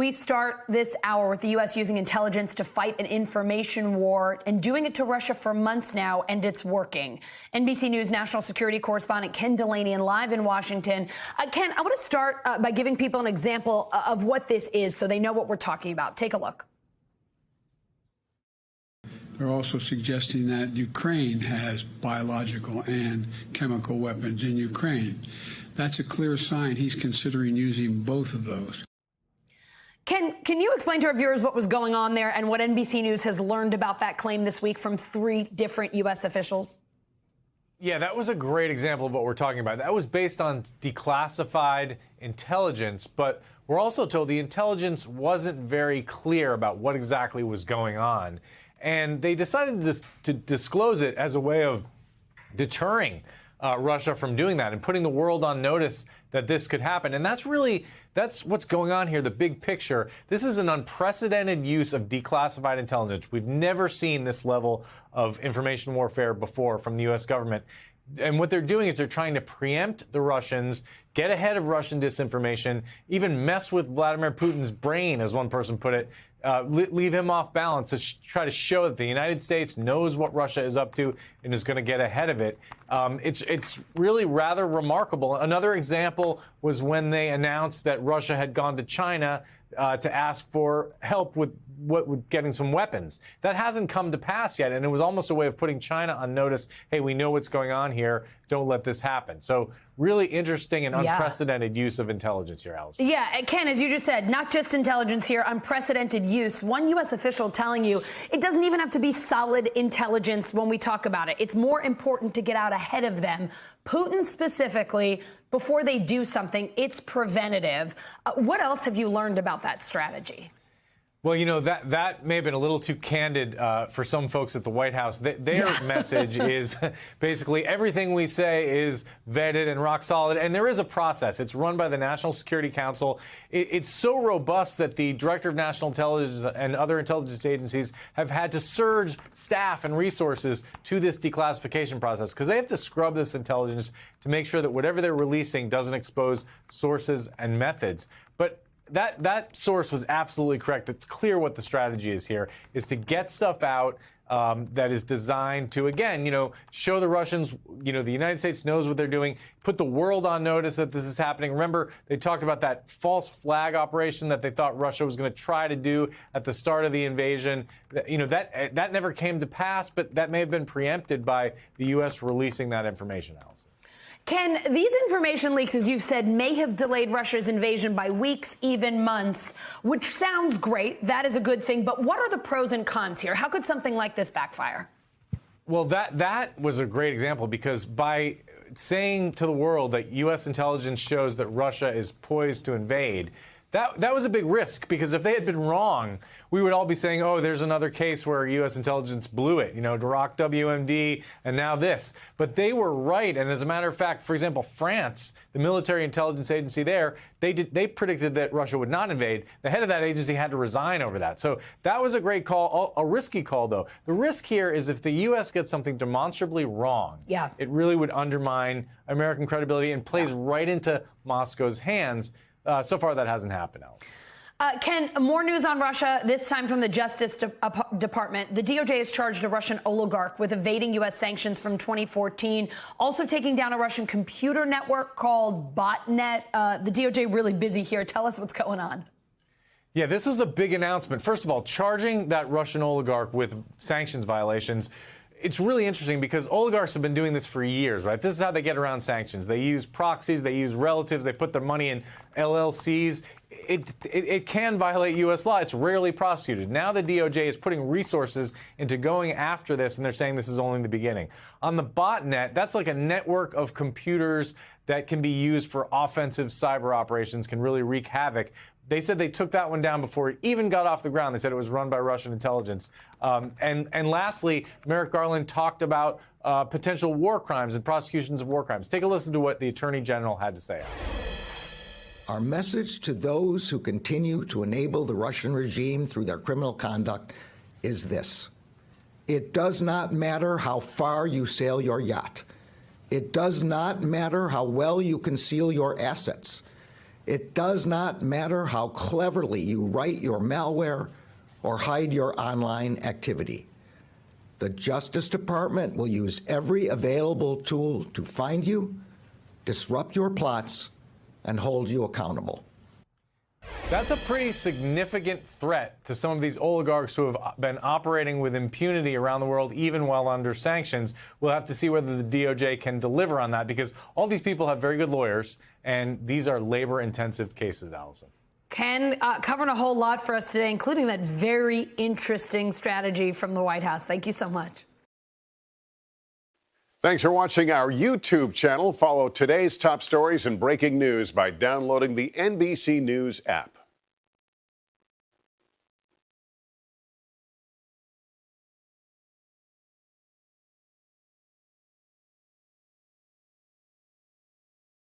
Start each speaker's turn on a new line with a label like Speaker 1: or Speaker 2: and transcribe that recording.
Speaker 1: We start this hour with the U.S. using intelligence to fight an information war and doing it to Russia for months now, and it's working. NBC News national security correspondent Ken Delaney live in Washington. Ken, I want to start by giving people an example of what this is so they know what we're talking about. Take a look.
Speaker 2: They're also suggesting that Ukraine has biological and chemical weapons in Ukraine. That's a clear sign he's considering using both of those.
Speaker 1: Ken, can you explain to our viewers what was going on there and what NBC News has learned about that claim this week from 3 different U.S. officials?
Speaker 3: Yeah, that was a great example of what we're talking about. That was based on declassified intelligence, but we're also told the intelligence wasn't very clear about what exactly was going on. And they decided to disclose it as a way of deterring Russia from doing that and putting the world on notice that this could happen. And that's what's going on here, the big picture. This is an unprecedented use of declassified intelligence. We've never seen this level of information warfare before from the U.S. government. And what they're doing is they're trying to preempt the Russians, get ahead of Russian disinformation, even mess with Vladimir Putin's brain, as one person put it, leave him off balance to try to show that the United States knows what Russia is up to and is going to get ahead of it. It's really rather remarkable. Another example was when they announced that Russia had gone to China to ask for help with getting some weapons. That hasn't come to pass yet, and it was almost a way of putting China on notice. Hey, we know what's going on here. Don't let this happen. So really interesting and unprecedented use of intelligence here, Allison.
Speaker 1: Yeah, Ken, as you just said, not just intelligence here, unprecedented use. One U.S. official telling you it doesn't even have to be solid intelligence when we talk about it. It's more important to get out ahead of them. Putin specifically, before they do something, it's preventative. What else have you learned about that strategy?
Speaker 3: Well, you know, that may have been a little too candid for some folks at the White House. Their message is basically everything we say is vetted and rock solid. And there is a process. It's run by the National Security Council. It's so robust that the Director of National Intelligence and other intelligence agencies have had to surge staff and resources to this declassification process because they have to scrub this intelligence to make sure that whatever they're releasing doesn't expose sources and methods. But that source was absolutely correct. It's clear what the strategy is here, is to get stuff out that is designed to, again, show the Russians, the United States knows what they're doing, put the world on notice that this is happening. Remember, they talked about that false flag operation that they thought Russia was going to try to do at the start of the invasion. That never came to pass, but that may have been preempted by the U.S. releasing that information, Allison.
Speaker 1: Ken, these information leaks, as you've said, may have delayed Russia's invasion by weeks, even months, which sounds great. That is a good thing. But what are the pros and cons here? How could something like this backfire?
Speaker 3: Well, that was a great example because by saying to the world that U.S. intelligence shows that Russia is poised to invade, that was a big risk, because if they had been wrong, we would all be saying, oh, there's another case where U.S. intelligence blew it, Iraq, WMD, and now this. But they were right. And as a matter of fact, for example, France, the military intelligence agency there, they predicted that Russia would not invade. The head of that agency had to resign over that. So that was a great call, a risky call, though. The risk here is if the U.S. gets something demonstrably wrong, it really would undermine American credibility and plays right into Moscow's hands. So far, that hasn't happened, Alice.
Speaker 1: Ken, more news on Russia, this time from the Justice Department. The DOJ has charged a Russian oligarch with evading U.S. sanctions from 2014, also taking down a Russian computer network called Botnet. The DOJ really busy here. Tell us what's going on.
Speaker 3: Yeah, this was a big announcement. First of all, charging that Russian oligarch with sanctions violations. It's really interesting because oligarchs have been doing this for years, right? This is how they get around sanctions. They use proxies, they use relatives, they put their money in LLCs. It can violate U.S. law. It's rarely prosecuted. Now the DOJ is putting resources into going after this, and they're saying this is only the beginning. On the botnet, that's like a network of computers that can be used for offensive cyber operations, can really wreak havoc. They said they took that one down before it even got off the ground. They said it was run by Russian intelligence. And lastly, Merrick Garland talked about potential war crimes and prosecutions of war crimes. Take a listen to what the Attorney General had to say.
Speaker 4: Our message to those who continue to enable the Russian regime through their criminal conduct is this. It does not matter how far you sail your yacht. It does not matter how well you conceal your assets. It does not matter how cleverly you write your malware or hide your online activity. The Justice Department will use every available tool to find you, disrupt your plots, and hold you accountable.
Speaker 3: That's a pretty significant threat to some of these oligarchs who have been operating with impunity around the world, even while under sanctions. We'll have to see whether the DOJ can deliver on that, because all these people have very good lawyers, and these are labor-intensive cases, Allison.
Speaker 1: Ken, covering a whole lot for us today, including that very interesting strategy from the White House. Thank you so much.
Speaker 5: Thanks for watching our YouTube channel. Follow today's top stories and breaking news by downloading the NBC News app.